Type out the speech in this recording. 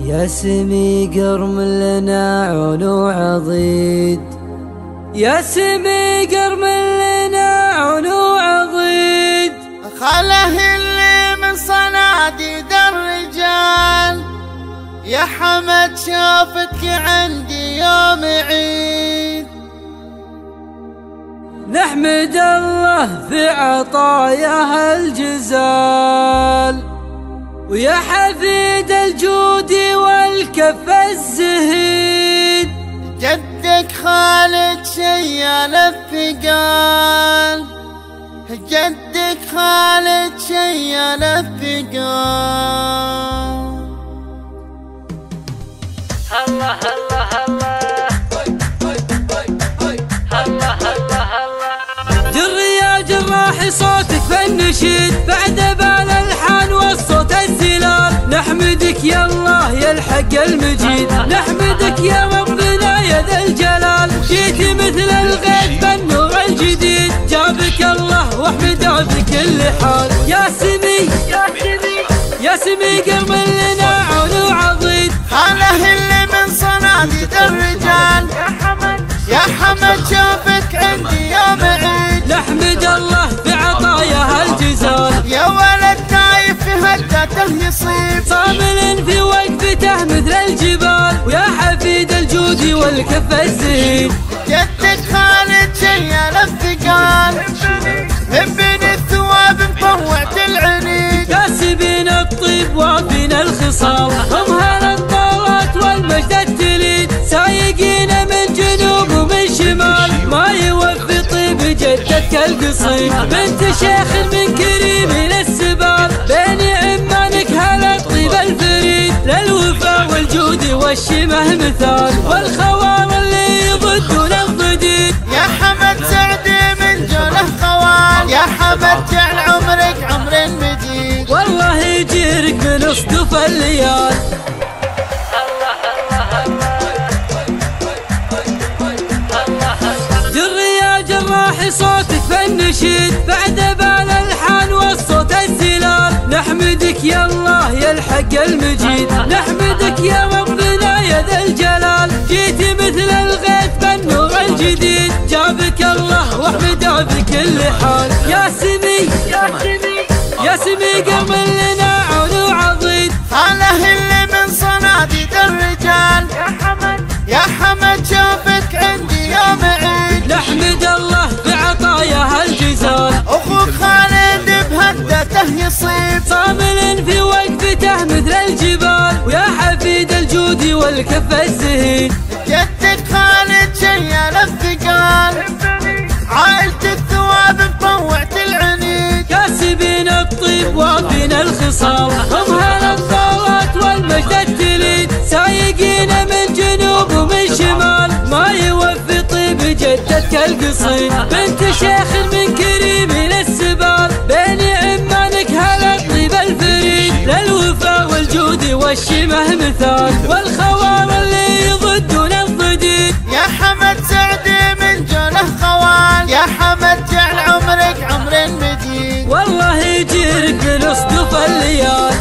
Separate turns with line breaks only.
يا سمي قرم لنا عنو عضيد، يا سمي قرم لنا عنو عضيد.
خله اللي من صناديد الرجال، يا حمد شوفتك عندي يوم عيد.
نحمد الله في عطاياه الجزال، ويا حفيد الجود والكف الزهيد.
جدك خالد شيال الثقال، جدك خالد شيال الثقال.
الله الله الله الله الله الله. جر يا جراح صوتك في النشيد، بعد بالالحان والصوت الزلال. نحمدك يا الله يا الحق المجيد، نحمدك يا ربنا يا ذا الجلال. جيت مثل الغيث بالنور الجديد، جابك الله واحمده في كل حال. يا سمي يا سمي يا سمي قرم لنا عنو عضيد.
خله اللي من صناديد الرجال، يا حمد شوفك عندي يوم عيد.
نحمد الله بعطاياه الجزال،
يا ولد تايف في هدته يصيب،
صامل في وقفته مثل الجبال. ويا حفيد الجود والكف الزهيد.
جدك خالد شيال الثقال، ابن الثواب مطوعة العنيد.
كاسبين الطيب وافين الخصال، هم هالطاوات والمجد التليد. سايقين من جنوب ومن شمال، ما يوفي طيب جدتك القصيد. بنت شيخ من كريم للسبال، بين عمانك هالطيب الفريد. للوفا والجود والشمه مثال، والخوار اللي يضدون الضديد.
يا حمد سعدي من جوله خوال، يا حمد جعل عمرك عمر مجيد.
والله يجيرك من اصدف الليال. جر يا جراح صوتك في النشيد، بعد بالالحان والصوت الزلال. نحمدك يا الله يا الحق المجيد، نحمدك يا ربنا يا ذا الجلال. جيت مثل الغيث بالنور الجديد، جابك الله واحمده في كل حال. يا سمي يا سمي يا سمي قرم لنا عنو عضيد.
خله اللي من صناديد الرجال، يا حمد شوفك عندي يوم عيد.
نحمد الله بعطاياه الجزال،
اخوك خالد بهدته يصيب،
صامل في وقفته مثل الجبال. ويا حفيد الجود والكف الزهيد.
جدك خالد شيال الثقال، عائلة الثواب مطوعة العنيد.
كاسبين الطيب وافين الخصال، هم هالطاوات والمجد التليد. سايقين من جنوب ومن شمال، ما يوفي طيب جدتك القصيد. بنت شيخ من كريم للسبال، بين عمانك هالطيب الفريد. للوفا والجود والشمه مثال، والخوار اللي يضدون الضديد.
يا حمد سعدي من جوله خوال، يا حمد جعل عمرك عمر مجيد.
والله يجيرك من اصدف الليال.